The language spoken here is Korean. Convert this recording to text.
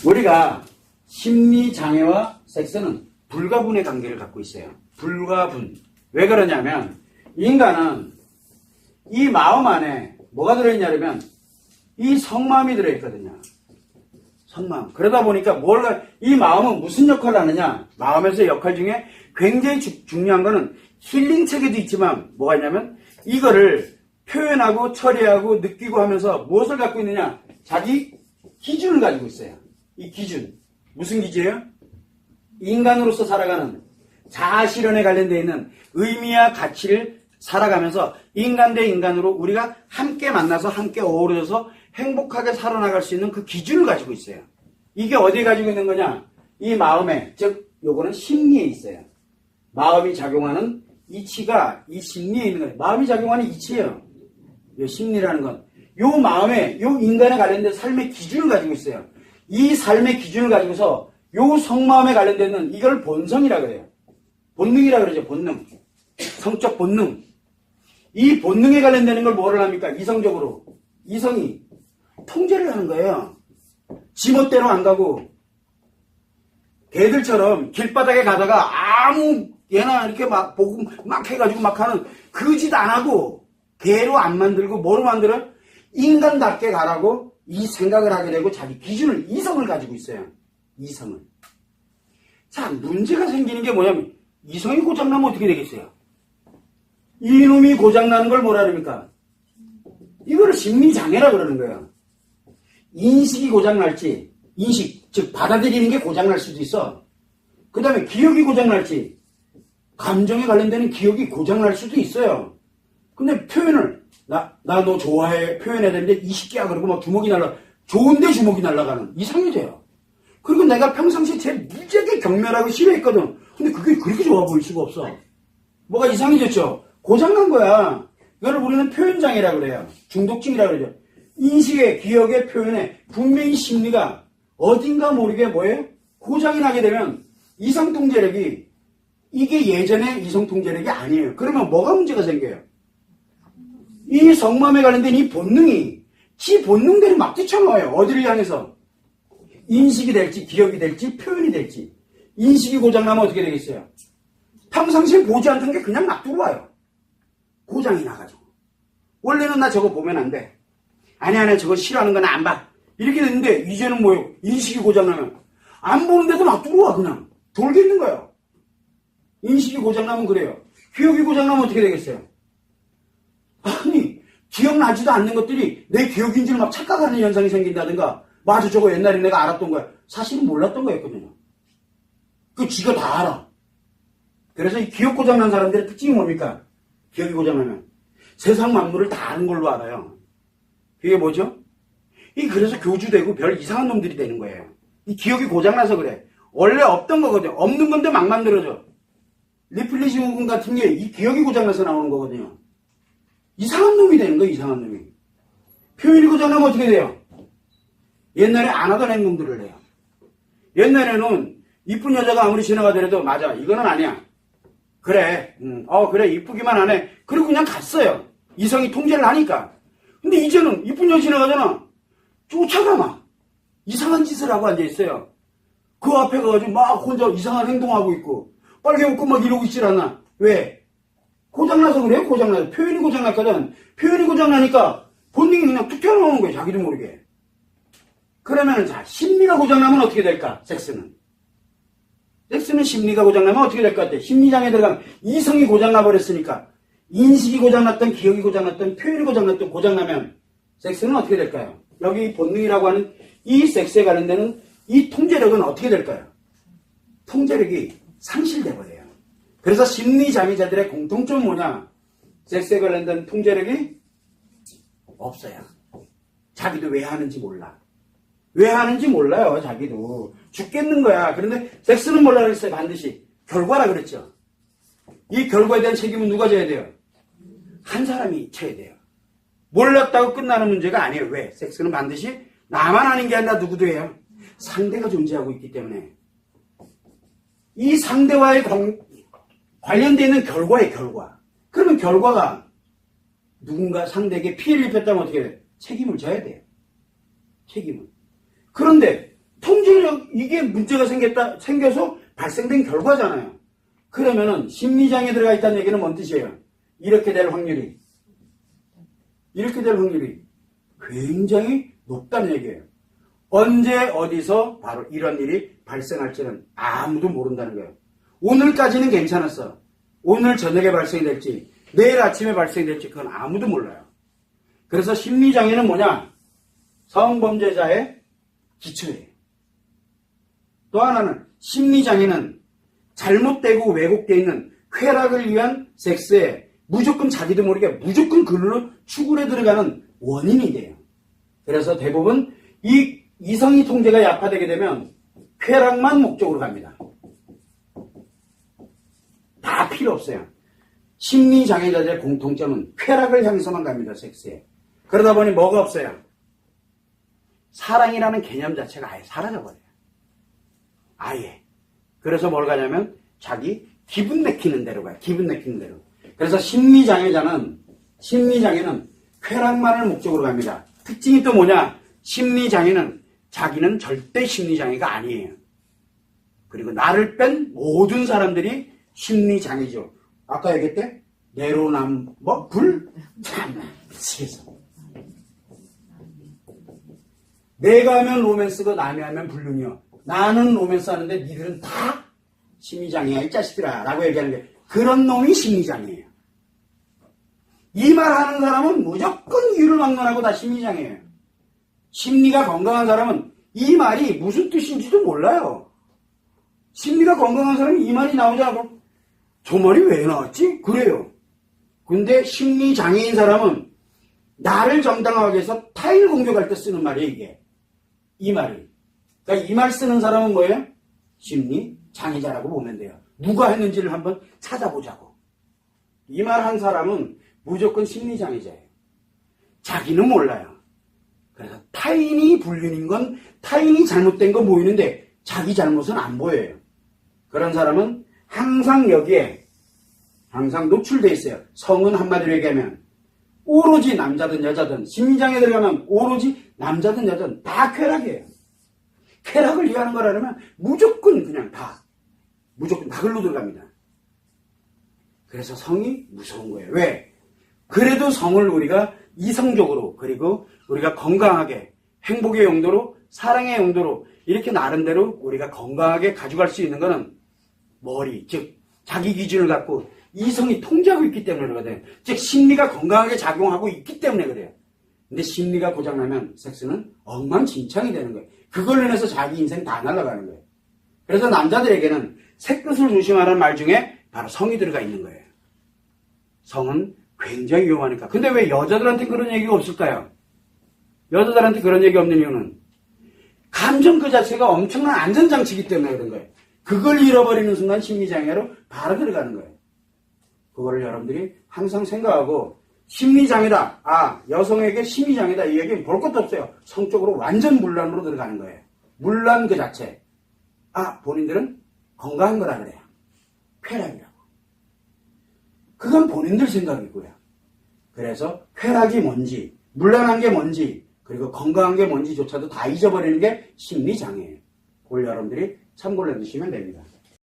우리가 심리장애와 섹스는 불가분의 관계를 갖고 있어요. 불가분. 왜 그러냐면 인간은 이 마음 안에 뭐가 들어있냐면 이 성마음이 들어있거든요. 성마음. 그러다 보니까 이 마음은 무슨 역할을 하느냐? 마음에서 역할 중에 굉장히 중요한 거는 힐링 체계도 있지만 뭐가 있냐면 이거를 표현하고 처리하고 느끼고 하면서 무엇을 갖고 있느냐? 자기 기준을 가지고 있어요. 이 기준. 무슨 기준이에요? 인간으로서 살아가는 자아실현에 관련되어 있는 의미와 가치를 살아가면서 인간 대 인간으로 우리가 함께 만나서 함께 어우러져서 행복하게 살아나갈 수 있는 그 기준을 가지고 있어요. 이게 어디에 가지고 있는 거냐? 이 마음에, 즉 요거는 심리에 있어요. 마음이 작용하는 이치가 이 심리에 있는 거예요. 마음이 작용하는 이치예요. 이 심리라는 건. 요 마음에, 요 인간에 관련된 삶의 기준을 가지고 있어요. 이 삶의 기준을 가지고서 요 성마음에 관련되는 이걸 본성이라 그래요. 본능이라 그러죠. 본능. 성적 본능. 이 본능에 관련되는 걸 뭐를 합니까? 이성적으로. 이성이 통제를 하는 거예요. 지멋대로 안 가고 개들처럼 길바닥에 가다가 아무 얘나 이렇게 막 보고 막 해가지고 막 하는 그 짓 안 하고 개로 안 만들고 뭐로 만들어요? 인간답게 가라고 이 생각을 하게 되고 자기 기준을 이성을 가지고 있어요. 이성을. 자, 문제가 생기는 게 뭐냐면 이성이 고장나면 어떻게 되겠어요? 이놈이 고장나는 걸 뭐라 그럽니까? 이거를 심리장애라 그러는 거예요. 인식이 고장날지, 인식, 즉 받아들이는 게 고장날 수도 있어. 그 다음에 기억이 고장날지, 감정에 관련되는 기억이 고장날 수도 있어요. 근데 표현을 나 너 좋아해 표현해야 되는데 이 새끼야 그러고 막 주먹이 좋은데 주먹이 날아가는 이상이 돼요. 그리고 내가 평상시에 제일 무지하게 경멸하고 싫어했거든. 근데 그게 그렇게 좋아 보일 수가 없어. 뭐가 이상해졌죠? 고장난 거야. 이걸 우리는 표현장애라고 그래요. 중독증이라고 그러죠. 인식의, 기억의, 표현에 분명히 심리가 어딘가 모르게 뭐예요? 고장이 나게 되면 이성통제력이 이게 예전의 이성통제력이 아니에요. 그러면 뭐가 문제가 생겨요? 이 성마음에 관련된 이 본능이 지 본능대로 막 뛰쳐나와요. 어디를 향해서? 인식이 될지 기억이 될지 표현이 될지. 인식이 고장나면 어떻게 되겠어요? 평상시에 보지 않던 게 그냥 막 들어와요. 고장이 나가지고. 원래는 나 저거 보면 안 돼. 아니 저거 싫어하는 건 안 봐. 이렇게 됐는데 이제는 뭐예요? 인식이 고장나면 안 보는데도 막 들어와 그냥. 돌겠는 거예요. 인식이 고장나면 그래요. 기억이 고장나면 어떻게 되겠어요? 아니 기억나지도 않는 것들이 내 기억인지를 막 착각하는 현상이 생긴다든가 맞아 저거 옛날에 내가 알았던 거야. 사실은 몰랐던 거였거든요. 그 지가 다 알아. 그래서 이 기억 고장난 사람들의 특징이 뭡니까? 기억이 고장나면 세상 만물을 다 아는 걸로 알아요. 그게 뭐죠? 그래서 교주되고 별 이상한 놈들이 되는 거예요. 이 기억이 고장나서 그래. 원래 없던 거거든요. 없는 건데 막 만들어져. 리플리 증후군 같은 게 이 기억이 고장나서 나오는 거거든요. 이상한 놈이 되는 거예요. 이상한 놈이. 표현이 고장나면 어떻게 돼요? 옛날에 안 하던 행동들을 해요. 옛날에는 이쁜 여자가 아무리 지나가더라도 맞아 이거는 아니야. 그래 그래 이쁘기만 하네. 그리고 그냥 갔어요. 이성이 통제를 하니까. 근데 이제는 이쁜 여자 지나가잖아. 쫓아가 막. 이상한 짓을 하고 앉아있어요. 그 앞에 가가지고 막 혼자 이상한 행동하고 있고 빨개 웃고 막 이러고 있질 않아. 왜? 고장나서 그래요. 고장나서. 표현이 고장났거든. 표현이 고장나니까 본능이 그냥 툭 튀어나오는 거예요. 자기도 모르게. 그러면은 자 심리가 고장나면 어떻게 될까? 섹스는 심리가 고장나면 어떻게 될 것 같아? 심리장애 들어가면 이성이 고장나 버렸으니까 인식이 고장났던 기억이 고장났던 표현이 고장나면 섹스는 어떻게 될까요? 여기 본능이라고 하는 이 섹스에 관련되는 이 통제력은 어떻게 될까요? 통제력이 상실돼 버려요. 그래서 심리장애자들의 공통점은 뭐냐? 섹스에 관련된 통제력이 없어요. 자기도 왜 하는지 몰라. 왜 하는지 몰라요. 자기도. 죽겠는 거야. 그런데 섹스는 몰라 그랬어요. 반드시. 결과라 그랬죠. 이 결과에 대한 책임은 누가 져야 돼요? 한 사람이 져야 돼요. 몰랐다고 끝나는 문제가 아니에요. 왜? 섹스는 반드시 나만 하는 게 아니라 누구도 해요. 상대가 존재하고 있기 때문에. 이 상대와의 관련되어 있는 결과의 결과. 그러면 결과가 누군가 상대에게 피해를 입혔다면 어떻게 돼요? 책임을 져야 돼요. 책임을. 그런데 통제력, 이게 문제가 생겨서 발생된 결과잖아요. 그러면은 심리장애 들어가 있다는 얘기는 뭔 뜻이에요? 이렇게 될 확률이 굉장히 높다는 얘기예요. 언제 어디서 바로 이런 일이 발생할지는 아무도 모른다는 거예요. 오늘까지는 괜찮았어. 오늘 저녁에 발생될지 내일 아침에 발생될지 그건 아무도 몰라요. 그래서 심리장애는 뭐냐? 성범죄자의 기초예요. 또 하나는 심리장애는 잘못되고 왜곡되어 있는 쾌락을 위한 섹스에 무조건 자기도 모르게 무조건 글로 추구에 들어가는 원인이 돼요. 그래서 대부분 이 이성이 통제가 약화되게 되면 쾌락만 목적으로 갑니다. 다 필요 없어요. 심리장애자들의 공통점은 쾌락을 향해서만 갑니다. 섹스에. 그러다 보니 뭐가 없어요? 사랑이라는 개념 자체가 아예 사라져버려요. 아예. 그래서 뭘 가냐면 자기 기분 내키는 대로 가요. 기분 내키는 대로. 그래서 심리장애는 쾌락만을 목적으로 갑니다. 특징이 또 뭐냐? 심리장애는 자기는 절대 심리장애가 아니에요. 그리고 나를 뺀 모든 사람들이 심리장애죠. 아까 얘기했대? 내로남, 참, 미치겠어. 내가 하면 로맨스고 남이 하면 불륜이요. 나는 로맨스 하는데 니들은 다 심리장애야, 이 자식들아. 라고 얘기하는 게 그런 놈이 심리장애예요. 이 말 하는 사람은 무조건 이유를 막론하고 다 심리장애예요. 심리가 건강한 사람은 이 말이 무슨 뜻인지도 몰라요. 심리가 건강한 사람이 이 말이 나오잖아. 저 말이 왜 나왔지? 그래요. 근데 심리장애인 사람은 나를 정당화하기 위해서 타인을 공격할 때 쓰는 말이에요, 이게. 이 말이. 그러니까 이 말 쓰는 사람은 뭐예요? 심리장애자라고 보면 돼요. 누가 했는지를 한번 찾아보자고. 이 말 한 사람은 무조건 심리장애자예요. 자기는 몰라요. 그래서 타인이 불륜인 건 타인이 잘못된 건 보이는데 자기 잘못은 안 보여요. 그런 사람은 항상 여기에 항상 노출되어 있어요. 성은 한마디로 얘기하면 오로지 남자든 여자든 심리장애 들어가면 오로지 남자든 여자든 다 쾌락이에요. 쾌락을 위하는 거라면 무조건 그냥 무조건 다 글로 들어갑니다. 그래서 성이 무서운 거예요. 왜? 그래도 성을 우리가 이성적으로 그리고 우리가 건강하게 행복의 용도로 사랑의 용도로 이렇게 나름대로 우리가 건강하게 가져갈 수 있는 거는 머리, 즉 자기 기준을 갖고 이성이 통제하고 있기 때문에 그러거든요. 즉 심리가 건강하게 작용하고 있기 때문에 그래요. 근데 심리가 고장나면 섹스는 엉망진창이 되는 거예요. 그걸로 인해서 자기 인생 다 날아가는 거예요. 그래서 남자들에게는 새끝을 조심하라는 말 중에 바로 성이 들어가 있는 거예요. 성은 굉장히 위험하니까. 근데 왜 여자들한테 그런 얘기가 없을까요? 여자들한테 그런 얘기 없는 이유는 감정 그 자체가 엄청난 안전장치이기 때문에 그런 거예요. 그걸 잃어버리는 순간 심리장애로 바로 들어가는 거예요. 그거를 여러분들이 항상 생각하고 심리장애다. 여성에게 심리장애다. 이 얘기는 볼 것도 없어요. 성적으로 완전 문란으로 들어가는 거예요. 문란 그 자체. 본인들은 건강한 거라 그래요. 쾌락이라고. 그건 본인들 생각이고요. 그래서 쾌락이 뭔지, 문란한 게 뭔지, 그리고 건강한 게 뭔지조차도 다 잊어버리는 게 심리장애예요. 그걸 여러분들이 참고를 해두시면 됩니다.